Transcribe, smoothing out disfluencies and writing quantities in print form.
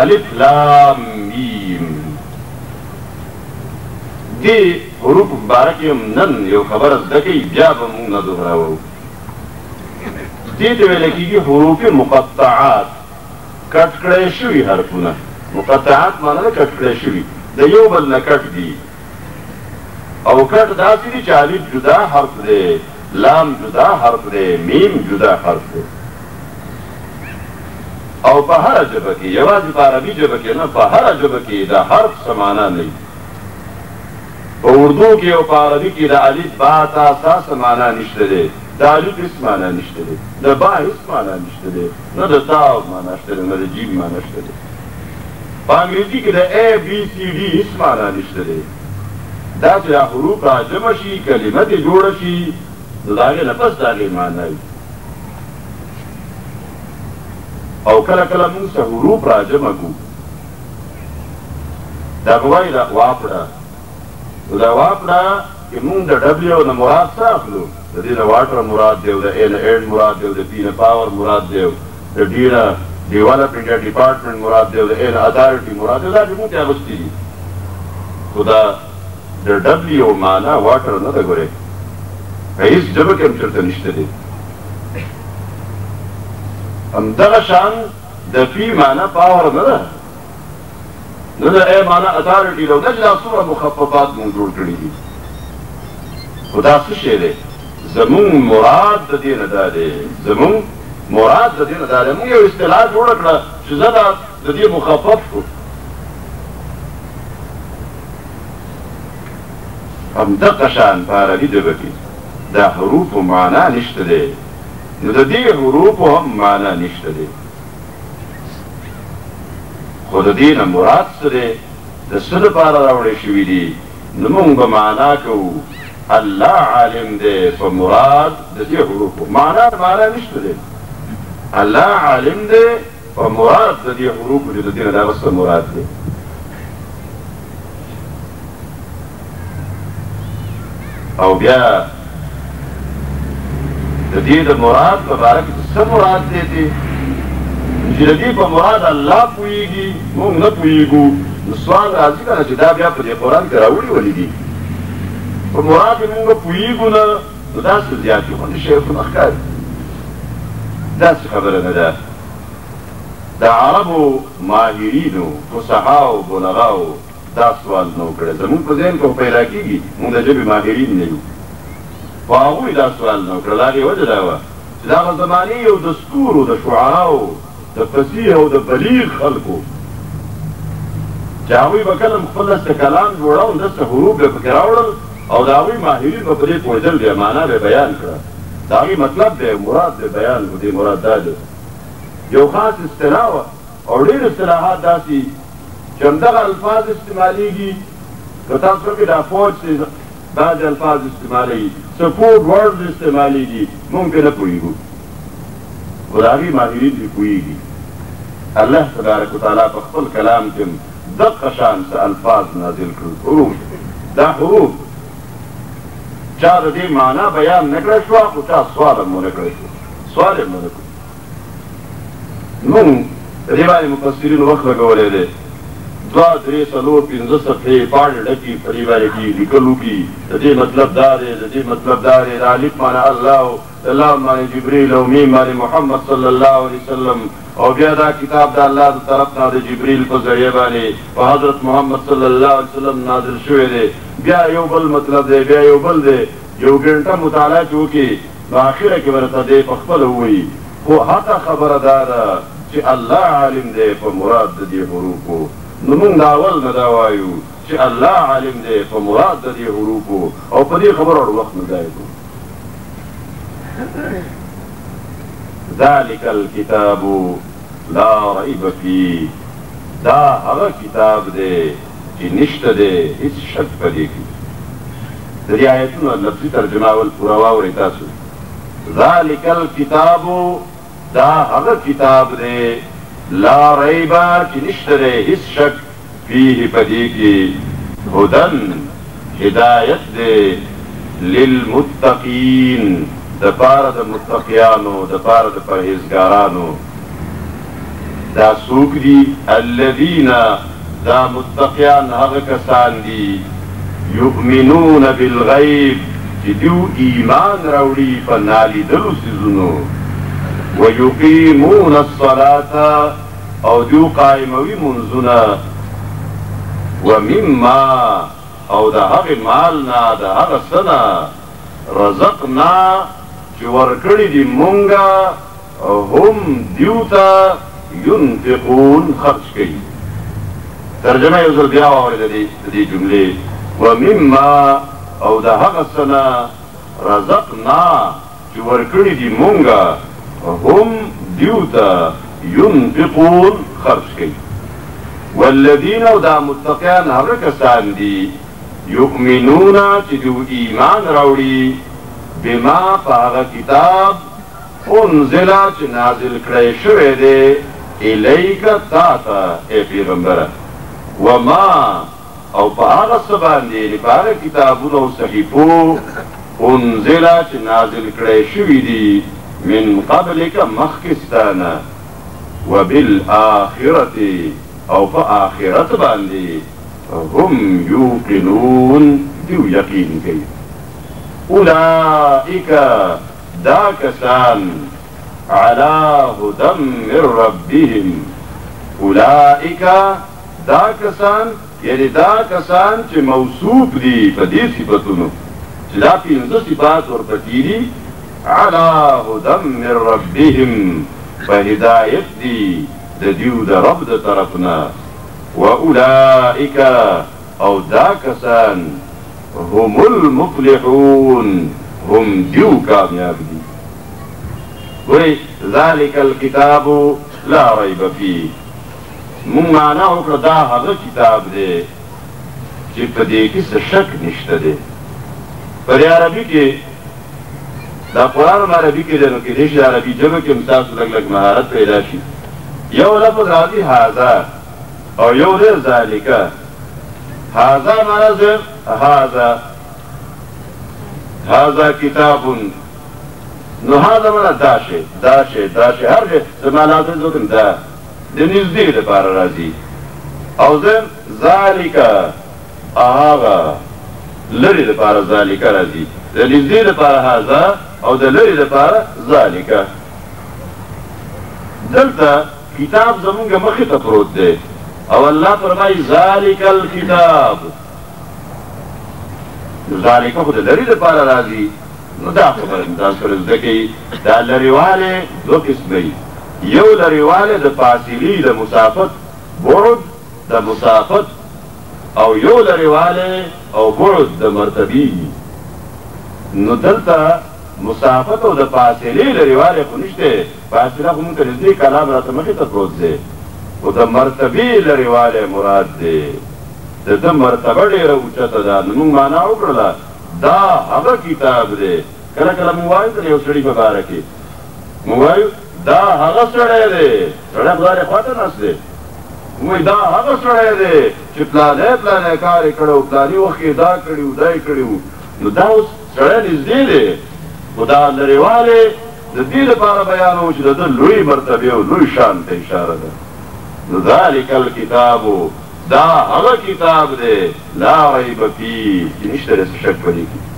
الف لام میم. دی حروف مبارکی هم نن یو خبر زده کوي بیا به موږ نه دوهراوو. دې ته ویل کېږي حروف مقطعات، کټ کړی شوي حرفونه. مقطعات معنی ده کټ کړی شوي، د یو بل نه کټ دي. او کټ داسې دي چې الف جدا حرف دی، لام جدا حرف دی، میم جدا حرف دی. او په هره ژبه کې، یوازې په عربي ژبه کې نه، په هره ژبه کې د حرف څه معنا نه وي. په اردو کې او په عربي کې د الف با تا سا څه معنا نشته دی، د الف هېڅ معنا نشته دی، د با هېڅ معنا نشته دی، نه د تا معنا شته دی، نه د جیم معنا شته دی. په انګریزي کې د A B C D هېڅ معنا نشته دی. دا چې دا حروف راجمع شي، کلمه دې جوړه شي، نو د هغې نه پس د هغې معنا وي. او کله کله موږ څه حروف راجمع کړو، دا به وایي دا واپړه. نو دا واپړه کې موږ د ډبلیو نه مراد څه اخلو؟ د دې نه water Murad the, O the A نه ایډ مراد دی، او د P نه پاور مراد دی، د D نه ډیولپمنټ یا department Murad the, O the A نه اتارټي مراد دی. دا چې موږ ته اغوستي دي. خو دا د ډبلیو معنا واټر نه ده. ګورې په هېڅ ژبه کې هم چېرته نشته دی. همدغه شان د پی معنا پاور نه ده، نه د A معنا اتارټي ده. دا چې دا څومره مخففات مونږ جوړ کړي دي. خو دا څه شی دی؟ زمونږ مراد د دې نه دا دی، زمونږ مراد د دې نه دا دی. مونږ یو اصطلاح جوړه کړه چې زه دا د دې مخفف کړو. همدغه شان په عربي ژبه کې دا حروفو معنا نشته دی، نو د دې حروفو هم معنا نشته دی. خو د دې نه مراد څه دی، د څه لپاره راوړی شوي دي، نو موږ به معنا کوو الله عالم دی په مراد د دې حروفو. معنا نشته دی، الله عالم دی په مراد د دې حروفو چې د دې نه د هغه څه مراد دی. او بیا د دې د مراد په باره کې څه مراد دی چې د دې په مراد الله پوهېږي، موږ نه پوهېږو. نو سوال راځي که نه چې دا بیا په دې قرآن کې راوړي ولې دي؟ په مراد یې موږ پوهېږو نه، نو داسې زیات دي، خو نه شیخونه ښکاري. داسې خبره نه ده. د عربو ماهرینو، فصحاو، بلغاو دا سوال نو کړی. زمونږ په ذهن کې خو پیدا کېږي، موږ د ژبې ماهرین نه یو. خو هغوی دا سوال نو کړل. د هغې وجه دا وه چې د هغه زمانې یو دستور و د شعراو، د فصیح او د بلیغ خلکو، چې هغوی به کله خپل داسې کلام جوړول، داسې حروف به پکې راوړل، او د هغوی ماهرین به په دې پوهېدل، بیا معنا به بیان کړه، د هغې مطلب به مراد به بیان کړو. دې مراد دا دی. یو خاص اصطلاح وه، او ډېر اصطلاحات داسې چې همدغه الفاظ استعمالیږي. که تاسو وکړئ دا فوج بعضې الفاظ استعمالوي، سپورټ ورډز استعمالیږي، موږ پرې نه پوهېږو، خو د هغې ماهرین پرې پوهېږي. الله تبارک وتعالی په خپل کلام کې دقه شان څه الفاظ نازل کړل. حروف، دا حروف چا د دې معنا بیان نه کړی شوه، خو چا سوال هم ونه کړی شو، سوال یې ونه کړو. موږ د دې باندې مفسرینو وخت لګولی دی، 2 3 4 5 صفحې پاڼې ډکې په دې باندې کې لیکل وکړي. د دې مطلب دا دی، د دې مطلب دا دی، د الف معنا الله، د لام باندې جبریل، او میم باندې محمد صلی الله علیه وسلم، او بیا دا کتاب د الله د طرف نه د جبریل په ذریعه باندې په حضرت محمد صلی الله علیه وسلم نازل شوی دی. بیا یو بل مطلب دی، بیا یو بل دی. یو ګنټه مطالعه چې وکړي، نو اخره کې ورته دی په خپله ووایي. خو حتی خبره دا ده چې الله عالم دی په مراد د دې حروفو. نو موږ د اول نه دا وایو چې الله عالم دی په مراد د دې حروفو، او په دې خبرو وخت نه ضایع کړو. ذلک الکتاب لا ریب فیه، دا هغه کتاب دی چې نشته دی هېڅ شک په دې کې. د دې آیتونو لفظي ترجمه اول پوره واورئ تاسو. ذلک الکتاب، دا هغه کتاب دی لا ریبه چې نشته دی هېڅ شک فیه په دې کې، هدن هدایت دی، للمتقین د پاره د متقیانو، د پاره د پرهیزګارانو. دا سوک دی الذین دا متقیان هغه کسان دی یؤمنون بالغیب چې دیو ایمان راوړي په نالیدلو څیزونو ویقیمون الصلاة او دیو قائموي منځونه ومما او دا هغه مال نه دا هغه څه نه رزقنا چې ورکړي دي مونږه هم دیو ته ينفقون خرج کوي. ترجمه یو ځل بیا واورئ د دې جملې ومما او دا هغه څه نه رزقنا چې ورکړي دي مونږه هم دیو ته ينفقون خرج کوي. والذین او دا متقیان هغه کسان دي یؤمنون چې دیو ایمان راوړي بما په هغه کتاب انزل چې نازل کړی شوی دی الیک تا ته ای پیغمبره وما او په هغه څه باندې په هغه کتابونو او صحیفو انزل چې نازل کړی شوي دي من قبلک مخکې ستا نه وبالآخرة او په آخرت باندې هم یوقنون دیو یقین کوي. اولئک دا کسان علی هدى من ربهم اولئک دا کسان یعنی دا کسان چې موصوف دي په دې صفتونو چې دا پنځه صفات ورپکې دي علی هدى من ربهم په هدایت دي د دیو د رب د طرفنا واولئک او دا کسان هم المفلحون هم دیو کامیاب دي. ګورئ ذلک الکتاب لا ریب فیه مونږ معنا وکړه دا هغه کتاب دی چې په دې کې څه شک نشته دی. په دې عربي کې دا قرآن عربي کې دی نو کېدای شي عربي ژبه کې هم تاسو لږ لږ مهارت پیدا شي. یو لفظ راځي هذا او یو دی ذالکه. هذا معنا زه هذا کتاب نو هذا معنا دا شی هر شی زما لازم وکړم دا د نږدې لپاره راځي او زه ذالکه هغه لرې لپاره ذالکه راځي د نږدې لپاره هذا او د لرې لپاره ذالکه. دلته کتاب زمونږ مخې ته پروت دی او الله فرمایي ذالک الکتاب ذالکه خو د لرې لپاره راځي. نو دا خبره تاسو سره زده کوي دا لرېوالی دوه قسمه وي. یو لرېوالی د فاصلې د مسافت بعد د مسافت او یو لرېوالی او بعد د مرتبې. نو دلته مسافت او د فاصلې لرېوالی خو نشته فاصله خو مونږ ته نږدې کلام راته مخې ته پروت دی خو د مرتبې لرېوالی مراد دی د ده مرتبه ډېره اوچته ده. نو مونږ معنا وکړله دا هغه کتاب دی. کله کله مونږ وایو که یو سړي په باره کې مونږ وایو دا هغه سړی دی سړی خدای یې خواته ناست دی مونږ وایي دا هغه سړی دی چې پلانی کار یې کړی و پلاني وخت یې دا کړي و دا یې کړي و. نو دا اوس سړی نږدې دی خو دا لرېوالی د دې لپاره بیانوو چې د ده لوی مرتبې او لوی شان ته اشاره ده. نو ذلک الکتاب دا هغه کتاب دی لا ریب فیه چې نشته د څه شک په دې کې.